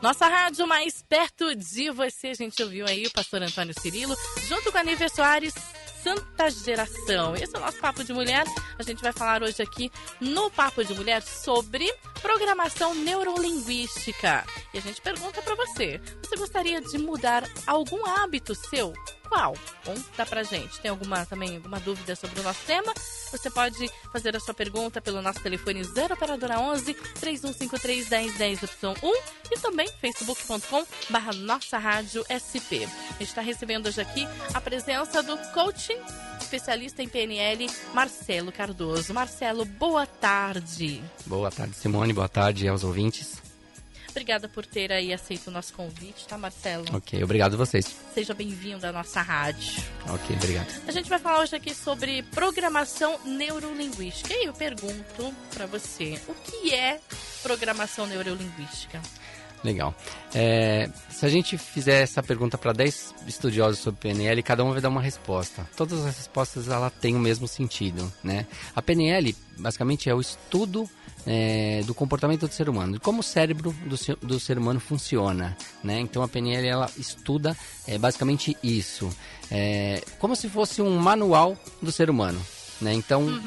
Nossa rádio mais perto de você. A gente ouviu aí o pastor Antônio Cirilo, junto com a Nívia Soares, Santa Geração. Esse é o nosso Papo de Mulher. A gente vai falar hoje aqui no Papo de Mulher sobre programação neurolinguística. E a gente pergunta pra você, você gostaria de mudar algum hábito seu? Qual? Conta pra gente. Tem alguma dúvida sobre o nosso tema? Você pode fazer a sua pergunta pelo nosso telefone 0 operadora 11 3153 1010 opção 1 e também facebook.com/nossa rádio SP. A gente está recebendo hoje aqui a presença do coaching especialista em PNL, Marcelo Cardoso. Marcelo, boa tarde. Boa tarde, Simone. Boa tarde aos ouvintes. Obrigada por ter aí aceito o nosso convite, tá, Marcelo? Ok, obrigado a vocês. Seja bem-vindo à nossa rádio. Ok, obrigado. A gente vai falar hoje aqui sobre programação neurolinguística. E eu pergunto para você, o que é programação neurolinguística? Legal. Se a gente fizer essa pergunta para 10 estudiosos sobre PNL, cada um vai dar uma resposta. Todas as respostas ela têm o mesmo sentido, né? A PNL, basicamente, é o estudo do comportamento do ser humano, de como o cérebro do ser humano funciona, né? Então a PNL ela estuda basicamente isso, como se fosse um manual do ser humano, né? Então,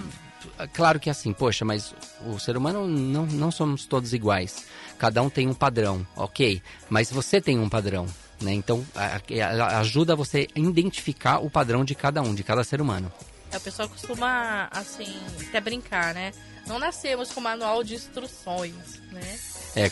claro que é assim, poxa, mas o ser humano não somos todos iguais, cada um tem um padrão, ok? Mas você tem um padrão, né? Então ela ajuda você a identificar o padrão de cada um, de cada ser humano. O pessoal costuma, assim, até brincar, né? Não nascemos com manual de instruções, né?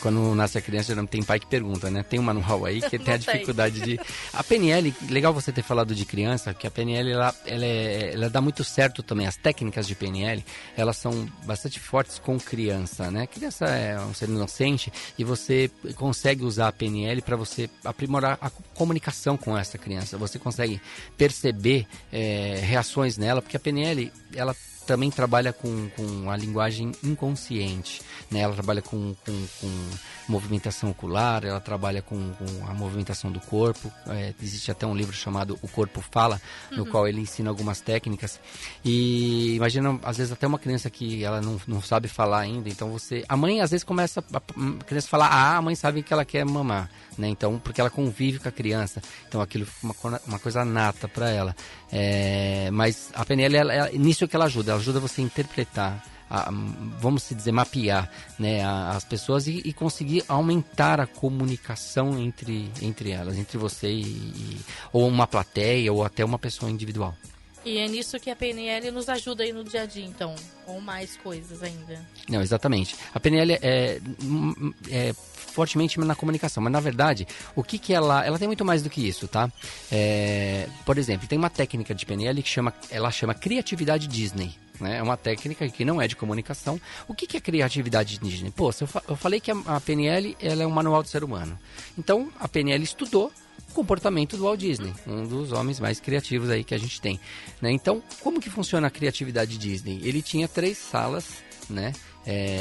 Quando nasce a criança, geralmente tem pai que pergunta, né? Tem um manual aí que tem a dificuldade de... A PNL, legal você ter falado de criança, que a PNL, ela dá muito certo também. As técnicas de PNL, elas são bastante fortes com criança, né? Criança é um ser inocente e você consegue usar a PNL para você aprimorar a comunicação com essa criança. Você consegue perceber reações nela, porque a PNL, ela também trabalha com a linguagem inconsciente, né? Ela trabalha com movimentação ocular, ela trabalha com a movimentação do corpo. Existe até um livro chamado O Corpo Fala, no qual ele ensina algumas técnicas. E imagina, às vezes, até uma criança que ela não sabe falar ainda, então a mãe às vezes começa, a criança falar, a mãe sabe que ela quer mamar, né? Então, porque ela convive com a criança, então aquilo é uma coisa nata para ela. Mas a PNL, nisso que ela ajuda você a interpretar, vamos dizer, mapear, né, as pessoas e conseguir aumentar a comunicação entre elas, entre você ou uma plateia ou até uma pessoa individual. E é nisso que a PNL nos ajuda aí no dia a dia, então, ou mais coisas ainda. Não, exatamente. A PNL é fortemente na comunicação, mas na verdade, o que ela tem muito mais do que isso, tá? Por exemplo, tem uma técnica de PNL que ela chama criatividade Disney. É uma técnica que não é de comunicação. O que é criatividade Disney? Pô, eu falei que a PNL ela é um manual do ser humano. Então, a PNL estudou o comportamento do Walt Disney, um dos homens mais criativos aí que a gente tem, né? Então, como que funciona a criatividade Disney? Ele tinha 3 salas, né?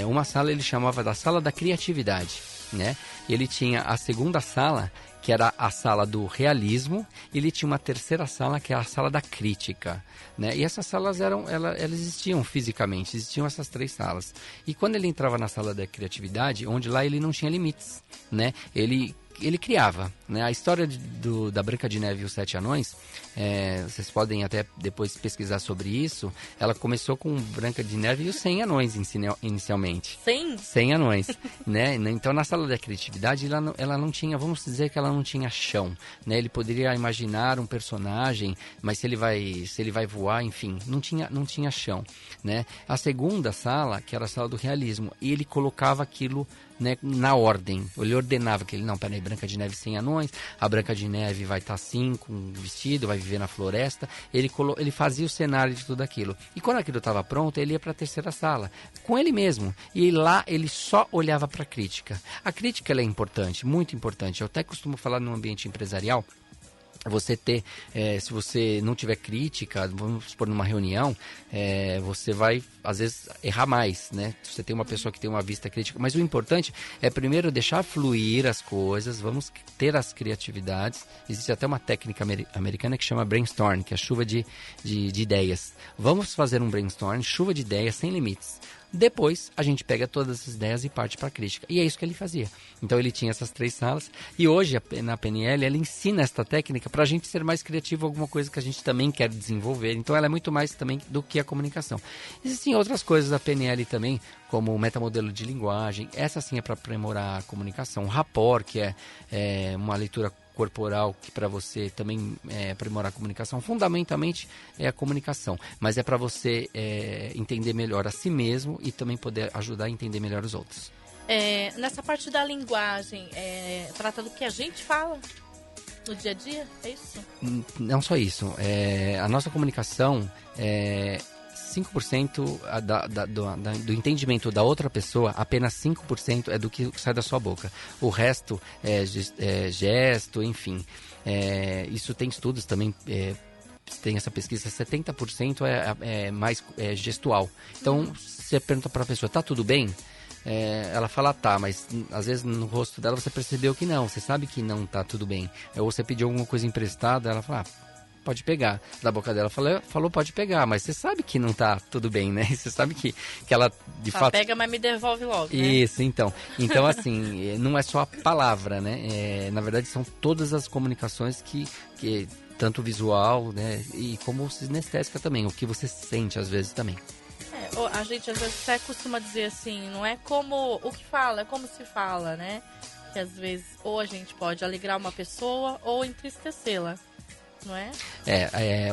Uma sala ele chamava da sala da criatividade, né? Ele tinha a segunda sala, que era a sala do realismo, e ele tinha uma terceira sala, que é a sala da crítica, né? E essas salas elas existiam fisicamente, existiam essas 3 salas. E quando ele entrava na sala da criatividade, onde lá ele não tinha limites, né? Ele criava, né? A história da Branca de Neve e os 7 Anões, vocês podem até depois pesquisar sobre isso. Ela começou com Branca de Neve e os 100 Anões inicialmente. 100 anões, né? Então, na sala da criatividade, ela não tinha, vamos dizer que ela não tinha chão, né? Ele poderia imaginar um personagem, mas se ele vai voar, enfim, não tinha chão, né? A segunda sala, que era a sala do realismo, e ele colocava aquilo, né, na ordem. Ele ordenava que peraí, Branca de Neve 100 anões, a Branca de Neve vai estar assim, com um vestido, vai viver na floresta. Ele fazia o cenário de tudo aquilo. E quando aquilo estava pronto, ele ia para a terceira sala, com ele mesmo. E lá ele só olhava para a crítica. A crítica ela é importante, muito importante. Eu até costumo falar no ambiente empresarial, você se você não tiver crítica, vamos supor, numa reunião, você vai, às vezes, errar mais, né? Você tem uma pessoa que tem uma vista crítica, mas o importante é primeiro deixar fluir as coisas, vamos ter as criatividades. Existe até uma técnica americana que chama brainstorm, que é a chuva de ideias. Vamos fazer um brainstorm, chuva de ideias sem limites. Depois, a gente pega todas essas ideias e parte para a crítica. E é isso que ele fazia. Então, ele tinha essas 3 salas. E hoje, na PNL, ela ensina esta técnica para a gente ser mais criativo, alguma coisa que a gente também quer desenvolver. Então, ela é muito mais também do que a comunicação. Existem outras coisas da PNL também, como o metamodelo de linguagem. Essa, sim, é para aprimorar a comunicação. O rapport, que é uma leitura corporal, que para você também aprimorar a comunicação, fundamentalmente é a comunicação, mas é para você entender melhor a si mesmo e também poder ajudar a entender melhor os outros. Nessa parte da linguagem, trata do que a gente fala no dia a dia, é isso? Não só isso, a nossa comunicação 5% do entendimento da outra pessoa, apenas 5% é do que sai da sua boca. O resto é gesto, enfim. Isso tem estudos também, tem essa pesquisa, 70% é mais gestual. Então, você pergunta para a pessoa, tá tudo bem? Ela fala tá, mas às vezes no rosto dela você percebeu que não, você sabe que não tá tudo bem. Ou você pediu alguma coisa emprestada, ela fala, pode pegar. Da boca dela falou pode pegar, mas você sabe que não tá tudo bem, né? Você sabe que ela de fato... pega, mas me devolve logo, né? Isso, então assim, não é só a palavra, né? Na verdade são todas as comunicações que tanto visual, né? E como sinestésica também, o que você sente às vezes também. A gente às vezes até costuma dizer assim, não é como o que fala, é como se fala, né? Que às vezes ou a gente pode alegrar uma pessoa ou entristecê-la. Não é?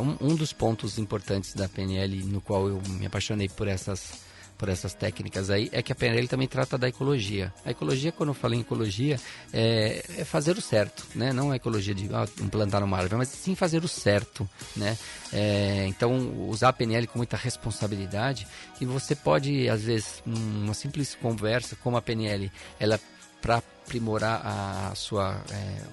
Um dos pontos importantes da PNL, no qual eu me apaixonei por essas técnicas aí, é que a PNL também trata da ecologia. A ecologia, quando eu falo em ecologia, é fazer o certo, né? Não é ecologia de plantar uma árvore, mas sim fazer o certo, né? Então, usar a PNL com muita responsabilidade, e você pode, às vezes, numa simples conversa, como a PNL, ela para aprimorar a sua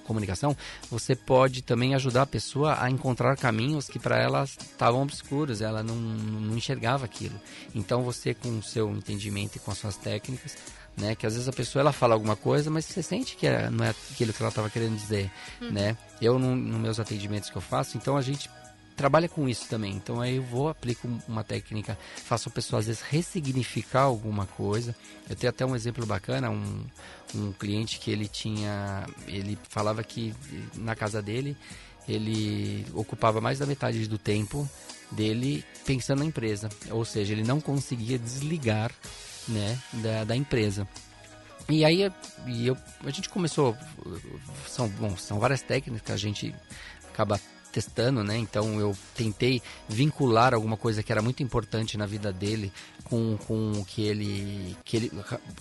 comunicação, você pode também ajudar a pessoa a encontrar caminhos que para ela estavam obscuros, ela não enxergava aquilo. Então você, com o seu entendimento e com as suas técnicas, né, que às vezes a pessoa ela fala alguma coisa, mas você sente que não é aquilo que ela estava querendo dizer, né? Eu, nos meus atendimentos que eu faço, então a gente trabalha com isso também. Então aí eu aplico uma técnica, faço a pessoa às vezes ressignificar alguma coisa. Eu tenho até um exemplo bacana, um cliente que ele falava que na casa dele ele ocupava mais da metade do tempo dele pensando na empresa, ou seja, ele não conseguia desligar, né, da empresa. E aí a gente começou, são várias técnicas que a gente acaba testando, né? Então eu tentei vincular alguma coisa que era muito importante na vida dele com que ele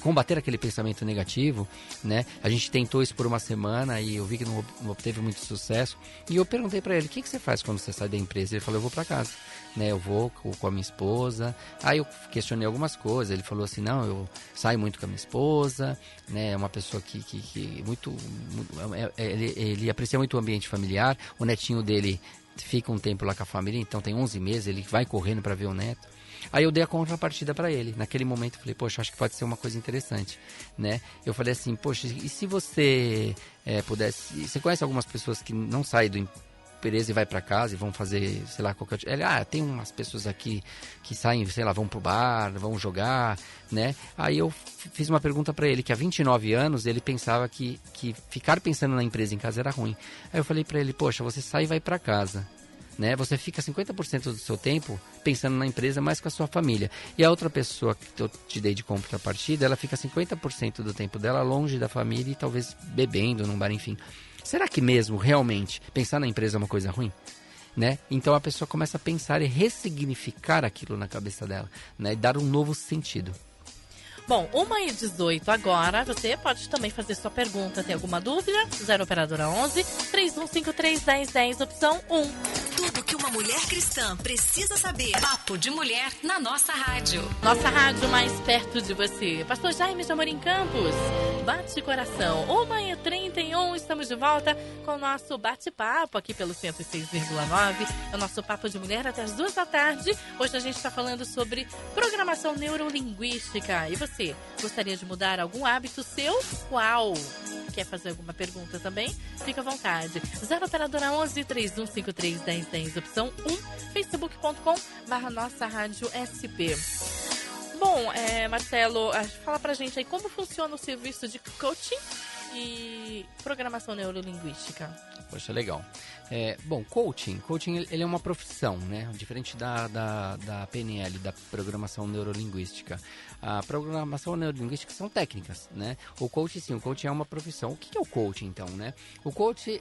combater aquele pensamento negativo, né? A gente tentou isso por uma semana e eu vi que não obteve muito sucesso. E eu perguntei para ele: o que você faz quando você sai da empresa? Ele falou: eu vou para casa, né? Eu vou com a minha esposa. Aí eu questionei algumas coisas. Ele falou assim: não, eu saio muito com a minha esposa, né? É uma pessoa que ele aprecia muito o ambiente familiar. O netinho dele fica um tempo lá com a família, então tem 11 meses, ele vai correndo para ver o neto. Aí eu dei a contrapartida para ele. Naquele momento eu falei: poxa, acho que pode ser uma coisa interessante, né? Eu falei assim: poxa, e se você pudesse... Você conhece algumas pessoas que não saem do empresa e vai para casa e vão fazer, sei lá, qualquer... Ele: tem umas pessoas aqui que saem, sei lá, vão pro bar, vão jogar, né? Aí eu fiz uma pergunta para ele, que há 29 anos ele pensava que ficar pensando na empresa em casa era ruim. Aí eu falei para ele: poxa, você sai e vai para casa, né? Você fica 50% do seu tempo pensando na empresa, mais com a sua família. E a outra pessoa que eu te dei de contrapartida, ela fica 50% do tempo dela longe da família e talvez bebendo num bar, enfim. Será que mesmo, realmente, pensar na empresa é uma coisa ruim? Né? Então a pessoa começa a pensar e ressignificar aquilo na cabeça dela, né? E dar um novo sentido. Bom, 1h18 agora, você pode também fazer sua pergunta. Tem alguma dúvida? 0 operadora 11 3153 1010, opção 1. Tudo que uma mulher cristã precisa saber. Papo de Mulher na nossa rádio. Nossa rádio mais perto de você. Pastor Jaime de Amorim Campos. Bate coração. 1h31, estamos de volta com o nosso bate-papo aqui pelo 106,9. É o nosso Papo de Mulher até as 2 da tarde. Hoje a gente está falando sobre programação neurolinguística. E você? Gostaria de mudar algum hábito seu? Qual? Quer fazer alguma pergunta também? Fica à vontade. 0 operadora 11 3153 1010, opção 1, facebook.com/nossa rádio SP. Bom, Marcelo, fala pra gente aí como funciona o serviço de coaching e programação neurolinguística. Poxa, legal. Bom, coaching ele é uma profissão, né? Diferente da PNL, da programação neurolinguística. A programação neurolinguística são técnicas, né? O coaching, sim, o coaching é uma profissão. O que é o coaching, então, né? O coach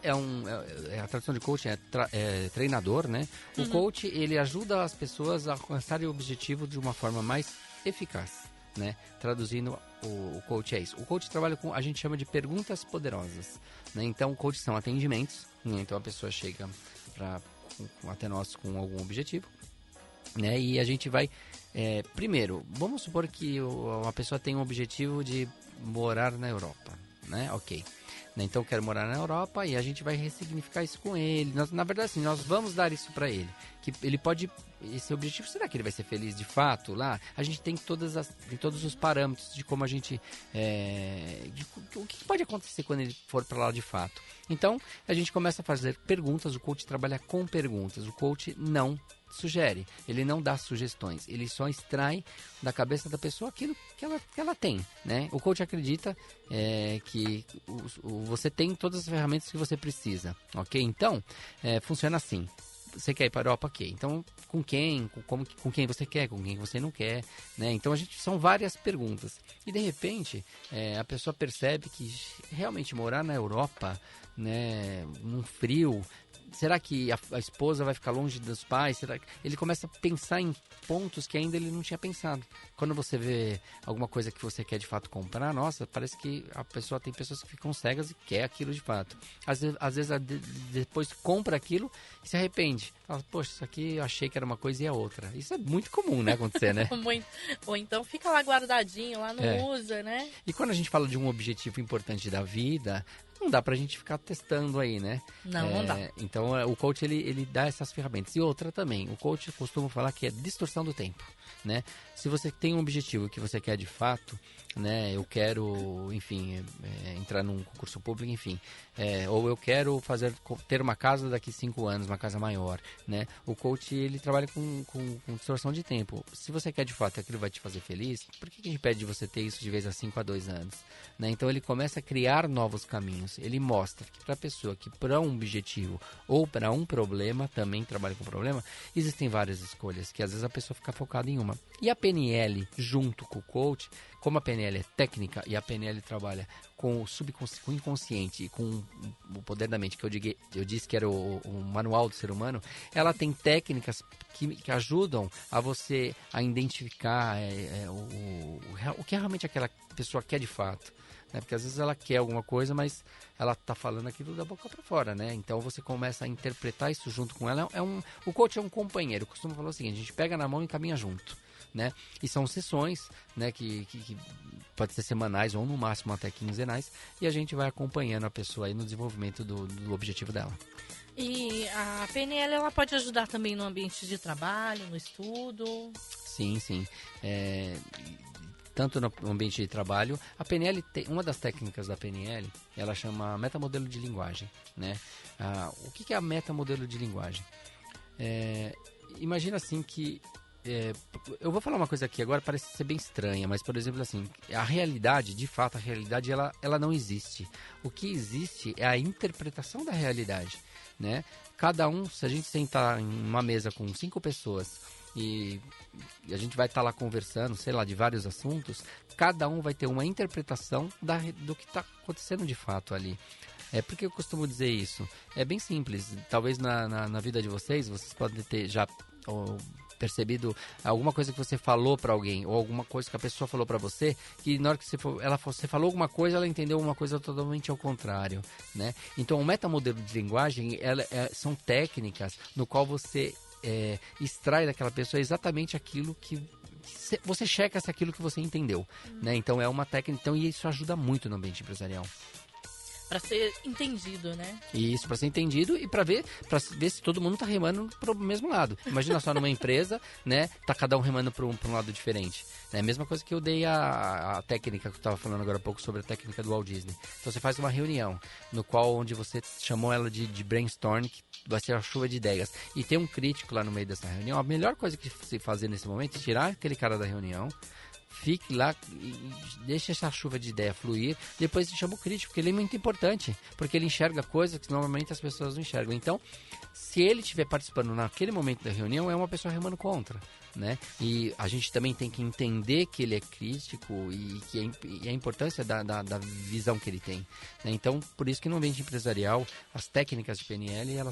a tradução de coaching é treinador, né? O coach, ele ajuda as pessoas a alcançarem o objetivo de uma forma mais eficaz, né? Traduzindo, o coach é isso. O coach trabalha com, a gente chama de perguntas poderosas, né? Então, o coach são atendimentos, né? Então a pessoa chega até nós com algum objetivo, né? E a gente vai, primeiro, vamos supor que uma pessoa tem um objetivo de morar na Europa, né? Ok. Então, quero morar na Europa e a gente vai ressignificar isso com ele. Na verdade, assim, nós vamos dar isso para ele. Que ele pode... Esse objetivo, será que ele vai ser feliz de fato lá? A gente tem todos os parâmetros de como a gente... o que pode acontecer quando ele for para lá de fato. Então, a gente começa a fazer perguntas. O coach trabalha com perguntas. O coach não sugere, ele não dá sugestões, ele só extrai da cabeça da pessoa aquilo que ela tem, né? O coach acredita que você tem todas as ferramentas que você precisa, ok? Então, funciona assim. Você quer ir para a Europa? Ok. Então, com quem? Com quem você quer? Com quem você não quer? Né? Então, são várias perguntas. E, de repente, a pessoa percebe que realmente morar na Europa, né, num frio... Será que a esposa vai ficar longe dos pais? Será que... Ele começa a pensar em pontos que ainda ele não tinha pensado. Quando você vê alguma coisa que você quer de fato comprar, nossa, parece que tem pessoas que ficam cegas e quer aquilo de fato. Às vezes depois compra aquilo e se arrepende. Fala, poxa, isso aqui eu achei que era uma coisa e é outra. Isso é muito comum, né, acontecer, né? Ou então fica lá guardadinho, lá não usa, né? E quando a gente fala de um objetivo importante da vida... Não dá pra gente ficar testando aí, né? Não dá. Então, o coach, ele dá essas ferramentas. E outra também, o coach costuma falar que é distorção do tempo, né? Se você tem um objetivo que você quer de fato, né? Eu quero, enfim, entrar num concurso público, enfim. Ou eu quero ter uma casa daqui 5 anos, uma casa maior, né? O coach, ele trabalha com distorção de tempo. Se você quer de fato aquilo vai te fazer feliz, por que a gente pede de você ter isso de vez a 5 a 2 anos? Né? Então, ele começa a criar novos caminhos. Ele mostra que para a pessoa que para um objetivo ou para um problema, também trabalha com problema, existem várias escolhas, que às vezes a pessoa fica focada em uma. E a PNL, junto com o coach, como a PNL é técnica e a PNL trabalha com o inconsciente e com o poder da mente, que eu disse que era o manual do ser humano, ela tem técnicas que ajudam a você a identificar o que realmente aquela pessoa quer de fato. Né? Porque às vezes ela quer alguma coisa, mas ela tá falando aquilo da boca para fora, né? Então você começa a interpretar isso junto com ela. O coach é um companheiro. Eu costumo falar o seguinte: a gente pega na mão e caminha junto, né? E são sessões, né, que pode ser semanais ou no máximo até quinzenais, e a gente vai acompanhando a pessoa aí no desenvolvimento do objetivo dela. E a PNL, ela pode ajudar também no ambiente de trabalho, no estudo? Sim. Tanto no ambiente de trabalho, a PNL uma das técnicas da PNL, ela chama metamodelo de linguagem, né? O que é a metamodelo de linguagem? Imagina assim que eu vou falar uma coisa aqui agora, parece ser bem estranha, mas por exemplo assim, a realidade, de fato a realidade ela não existe. O que existe é a interpretação da realidade, né? Cada um, se a gente sentar em uma mesa com 5 pessoas e a gente vai estar lá conversando, sei lá, de vários assuntos, cada um vai ter uma interpretação do que está acontecendo de fato ali. Por que eu costumo dizer isso? É bem simples. Talvez na vida de vocês podem ter já percebido alguma coisa que você falou para alguém, ou alguma coisa que a pessoa falou para você, que na hora que você falou alguma coisa, ela entendeu uma coisa totalmente ao contrário, né? Então, o metamodelo de linguagem são técnicas no qual você extrai daquela pessoa exatamente aquilo que você checa se aquilo que você entendeu, né? Então é uma técnica, e isso ajuda muito no ambiente empresarial. Para ser entendido, né? Isso, para ser entendido e para ver se todo mundo tá remando pro mesmo lado. Imagina só numa empresa, né? Tá cada um remando para um lado diferente. É a mesma coisa que eu dei a técnica que eu estava falando agora há pouco sobre a técnica do Walt Disney. Então você faz uma reunião no qual onde você chamou ela de brainstorm, que vai ser a chuva de ideias, e tem um crítico lá no meio dessa reunião. A melhor coisa que se fazer nesse momento é tirar aquele cara da reunião, fique lá e deixe essa chuva de ideia fluir, depois chama o crítico, porque ele é muito importante, porque ele enxerga coisas que normalmente as pessoas não enxergam. Então, se ele estiver participando naquele momento da reunião, é uma pessoa remando contra, né? E a gente também tem que entender que ele é crítico e a importância da visão que ele tem, né? Então, por isso que no ambiente empresarial, as técnicas de PNL, ela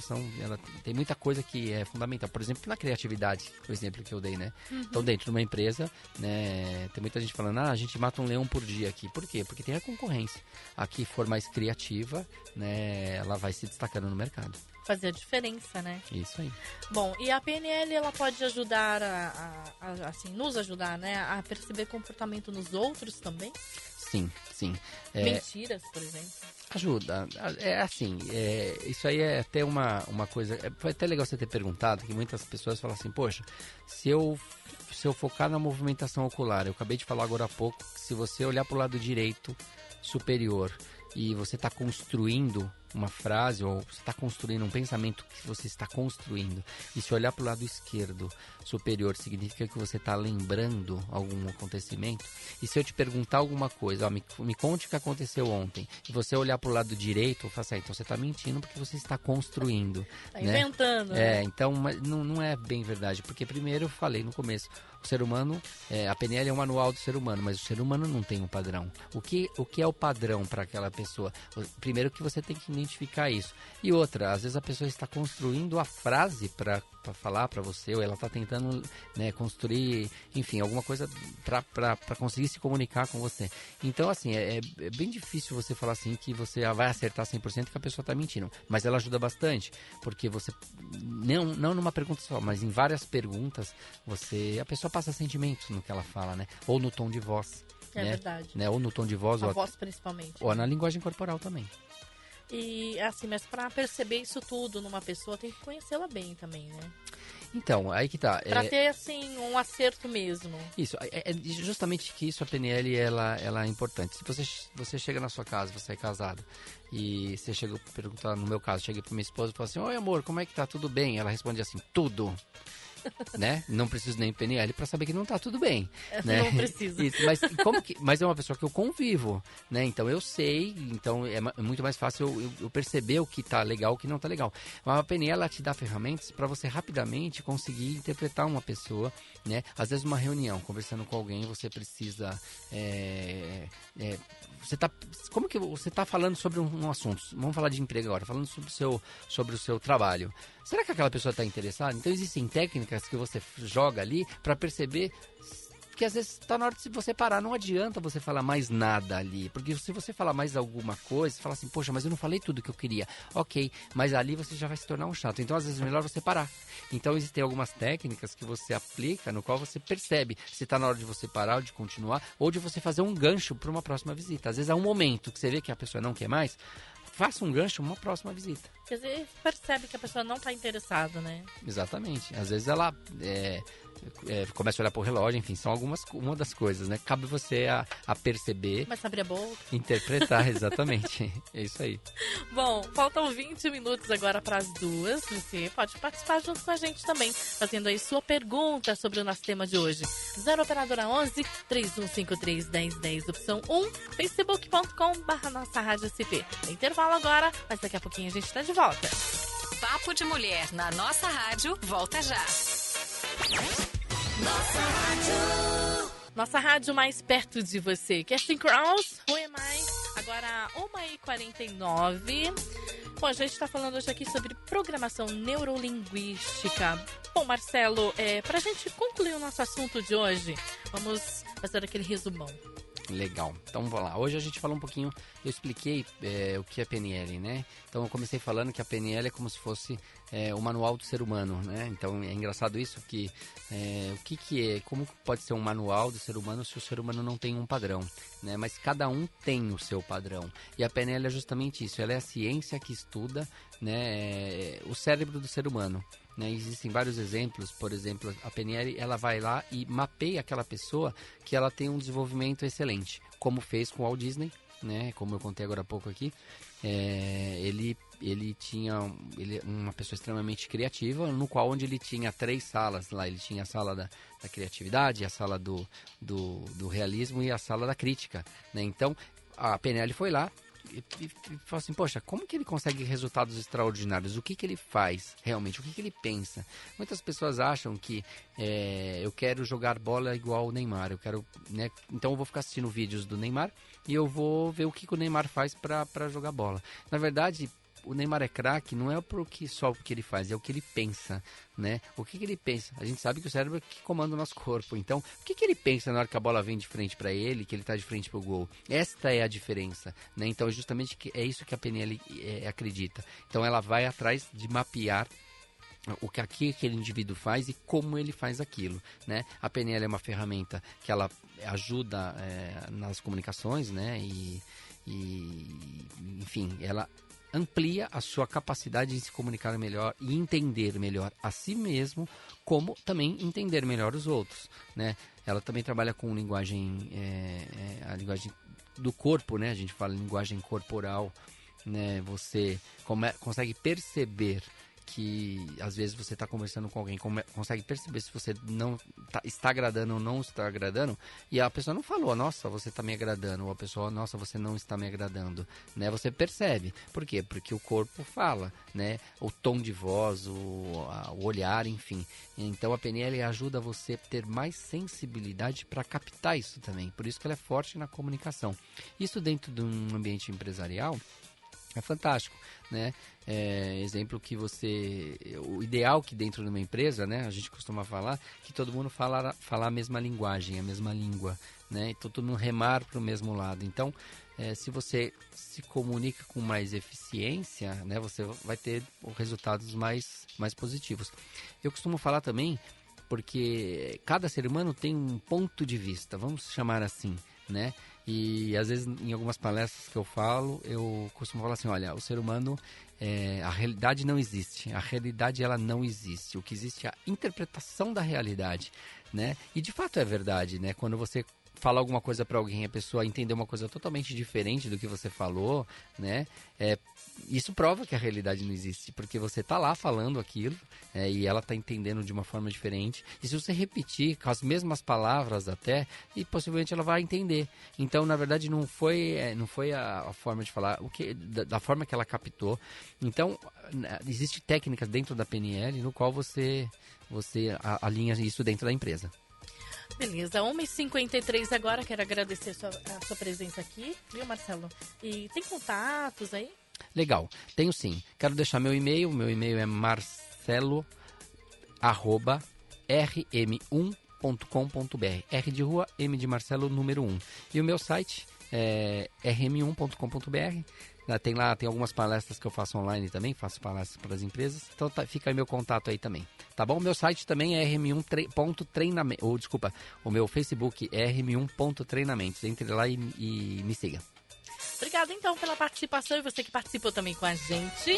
tem muita coisa que é fundamental. Por exemplo, na criatividade, o exemplo que eu dei, né? Então, dentro de uma empresa, né, tem muita gente falando, a gente mata um leão por dia aqui. Por quê? Porque tem a concorrência. A que for mais criativa, né, ela vai se destacando no mercado. Fazer a diferença, né? Isso aí. Bom, e a PNL, ela pode ajudar assim, nos ajudar, né? A perceber comportamento nos outros também? Sim, sim. Mentiras, por exemplo. Ajuda. Isso aí é até uma coisa... Foi até legal você ter perguntado, que muitas pessoas falam assim, poxa, se eu focar na movimentação ocular, eu acabei de falar agora há pouco, que se você olhar para o lado direito superior e você está construindo uma frase, ou você está construindo um pensamento que você está construindo, e se olhar para o lado esquerdo superior, significa que você está lembrando algum acontecimento. E se eu te perguntar alguma coisa, me conte o que aconteceu ontem, e você olhar para o lado direito, eu falo assim, então você está mentindo porque você está construindo. Está inventando. Né? Então não é bem verdade, porque primeiro eu falei no começo, o ser humano, a PNL é um manual do ser humano, mas o ser humano não tem um padrão. O que é o padrão para aquela pessoa? Primeiro que você tem que identificar isso. E outra, às vezes a pessoa está construindo a frase para falar para você, ou ela está tentando, né, construir, enfim, alguma coisa para conseguir se comunicar com você. Então, assim, é bem difícil você falar assim que você vai acertar 100% que a pessoa está mentindo. Mas ela ajuda bastante, porque você, não numa pergunta só, mas em várias perguntas, a pessoa passa sentimentos no que ela fala, né? Ou no tom de voz. É, né? Verdade. Né? Ou no tom de voz. A voz principalmente. Ou na linguagem corporal também. E assim, mas para perceber isso tudo numa pessoa, tem que conhecê-la bem também, né? Então, aí que tá. Pra ter, assim, um acerto mesmo. Isso, é justamente que isso, a PNL, ela é importante. Se você chega na sua casa, você é casado, e você chega a perguntar, no meu caso, cheguei pra minha esposa e falei assim, oi amor, como é que tá? Tudo bem? Ela responde assim, tudo. Né? Não preciso nem PNL para saber que não tá tudo bem, né? Não precisa. Isso, mas é uma pessoa que eu convivo, né? Então eu sei, então é muito mais fácil eu perceber o que tá legal, o que não tá legal. Mas a PNL, ela te dá ferramentas para você rapidamente conseguir interpretar uma pessoa, né? Às vezes uma reunião, conversando com alguém, você precisa como que você tá falando sobre um assunto, vamos falar de emprego agora, falando sobre o seu trabalho. Será que aquela pessoa está interessada? Então existem técnicas que você joga ali para perceber que às vezes está na hora de você parar. Não adianta você falar mais nada ali, porque se você falar mais alguma coisa, você fala assim, poxa, mas eu não falei tudo que eu queria. Ok, mas ali você já vai se tornar um chato. Então às vezes é melhor você parar. Então existem algumas técnicas que você aplica, no qual você percebe se está na hora de você parar, ou de continuar, ou de você fazer um gancho para uma próxima visita. Às vezes há um momento que você vê que a pessoa não quer mais, faça um gancho uma próxima visita. Quer dizer, percebe que a pessoa não está interessada, né? Exatamente. Às vezes ela começa a olhar pro relógio, enfim, são uma das coisas, né? Cabe você a perceber. Começa a abrir a boca. Interpretar, exatamente. É isso aí. Bom, faltam 20 minutos agora para as 2. Você pode participar junto com a gente também, fazendo aí sua pergunta sobre o nosso tema de hoje. 0 Operadora 11 3153 1010, opção 1, facebook.com/nossa Rádio SP. Tem intervalo agora, mas daqui a pouquinho a gente está de volta. Papo de Mulher na nossa rádio, volta já. Nossa rádio mais perto de você. Casting Crowns, Who Am I? Agora 1h49. Bom, a gente está falando hoje aqui sobre programação neurolinguística. Bom, Marcelo, para a gente concluir o nosso assunto de hoje, vamos fazer aquele resumão. Legal, então vamos lá. Hoje a gente falou um pouquinho, eu expliquei o que é PNL, né? Então eu comecei falando que a PNL é como se fosse o manual do ser humano, né? Então é engraçado isso, que como pode ser um manual do ser humano se o ser humano não tem um padrão, né? Mas cada um tem o seu padrão. E a PNL é justamente isso, ela é a ciência que estuda, né, o cérebro do ser humano. Né, existem vários exemplos, por exemplo, a PNL, ela vai lá e mapeia aquela pessoa que ela tem um desenvolvimento excelente, como fez com o Walt Disney, né, como eu contei agora há pouco aqui. Ele ele uma pessoa extremamente criativa, no qual onde ele tinha 3 salas lá. Ele tinha a sala da criatividade, a sala do realismo e a sala da crítica, né? Então, a PNL foi lá e falou assim, poxa, como que ele consegue resultados extraordinários? O que ele faz realmente? O que ele pensa? Muitas pessoas acham que eu quero jogar bola igual o Neymar, né? Então eu vou ficar assistindo vídeos do Neymar e eu vou ver o que o Neymar faz para jogar bola. Na verdade, o Neymar é craque não é só o que ele faz, é o que ele pensa, né? O que ele pensa? A gente sabe que o cérebro é que comanda o nosso corpo. Então, o que ele pensa na hora que a bola vem de frente para ele, que ele tá de frente pro gol? Esta é a diferença, né? Então, justamente é isso que a PNL acredita. Então, ela vai atrás de mapear o que aquele indivíduo faz e como ele faz aquilo, né? A PNL é uma ferramenta que ela ajuda nas comunicações, né? Enfim, ela amplia a sua capacidade de se comunicar melhor e entender melhor a si mesmo, como também entender melhor os outros, né? Ela também trabalha com linguagem, a linguagem do corpo, né? A gente fala linguagem corporal, né? Você consegue perceber que às vezes você está conversando com alguém, consegue perceber se você não está agradando ou não está agradando, e a pessoa não falou, nossa, você está me agradando, ou a pessoa, nossa, você não está me agradando, né? Você percebe. Por quê? Porque o corpo fala, né? O tom de voz, o olhar, enfim. Então a PNL ajuda você a ter mais sensibilidade para captar isso também. Por isso que ela é forte na comunicação. Isso dentro de um ambiente empresarial é fantástico, né? Exemplo que o ideal que dentro de uma empresa, né? A gente costuma falar que todo mundo fala a mesma linguagem, a mesma língua, né? Então todo mundo remar para o mesmo lado. Então, se você se comunica com mais eficiência, né? Você vai ter resultados mais positivos. Eu costumo falar também, porque cada ser humano tem um ponto de vista, vamos chamar assim, né? E às vezes em algumas palestras que eu falo, eu costumo falar assim, olha, o ser humano, a realidade não existe, a realidade ela não existe, o que existe é a interpretação da realidade, né? E de fato é verdade, né? Quando você fala alguma coisa para alguém, a pessoa entender uma coisa totalmente diferente do que você falou, né? Isso prova que a realidade não existe, porque você tá lá falando aquilo e ela tá entendendo de uma forma diferente. E se você repetir com as mesmas palavras até, e possivelmente ela vai entender. Então, na verdade, não foi a forma de falar, da forma que ela captou. Então, existe técnicas dentro da PNL no qual você alinha isso dentro da empresa. Beleza, 1h53 agora, quero agradecer a sua presença aqui, viu, Marcelo? E tem contatos aí? Legal, tenho sim. Quero deixar meu e-mail é marcelo@rm1.com.br. R de rua, M de Marcelo, número 1. E o meu site é rm1.com.br. Tem algumas palestras que eu faço online também, faço palestras para as empresas, então fica aí meu contato aí também, tá bom? Meu site também é rm1.treinamento, o meu Facebook é rm1.treinamentos, entre lá e me siga. Obrigada então pela participação e você que participou também com a gente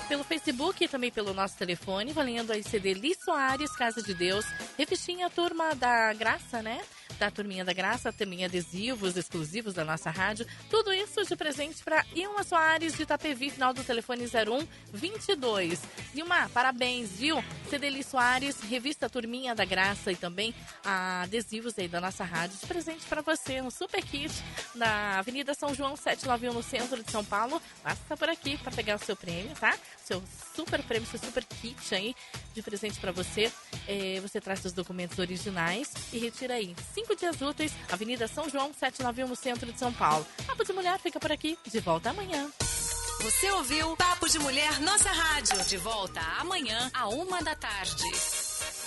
pelo Facebook e também pelo nosso telefone, valendo aí CD Li Soares, Casa de Deus, revistinha Turma da Graça, né? Da Turminha da Graça, também adesivos exclusivos da nossa rádio, tudo isso de presente para Ilma Soares de Itapevi, final do telefone 0122. Ilma, parabéns, viu? CD Li Soares, revista Turminha da Graça e também adesivos aí da nossa rádio, de presente para você, um super kit na Avenida São João 791 no centro de São Paulo. Passa por aqui para pegar o seu prêmio, tá? Seu super prêmio, seu super kit aí de presente para você. Você traz os documentos originais e retira aí 5 dias úteis, Avenida São João 791 no centro de São Paulo. Papo de Mulher fica por aqui, de volta amanhã. Você ouviu Papo de Mulher, nossa rádio. De volta amanhã, à 1h da tarde.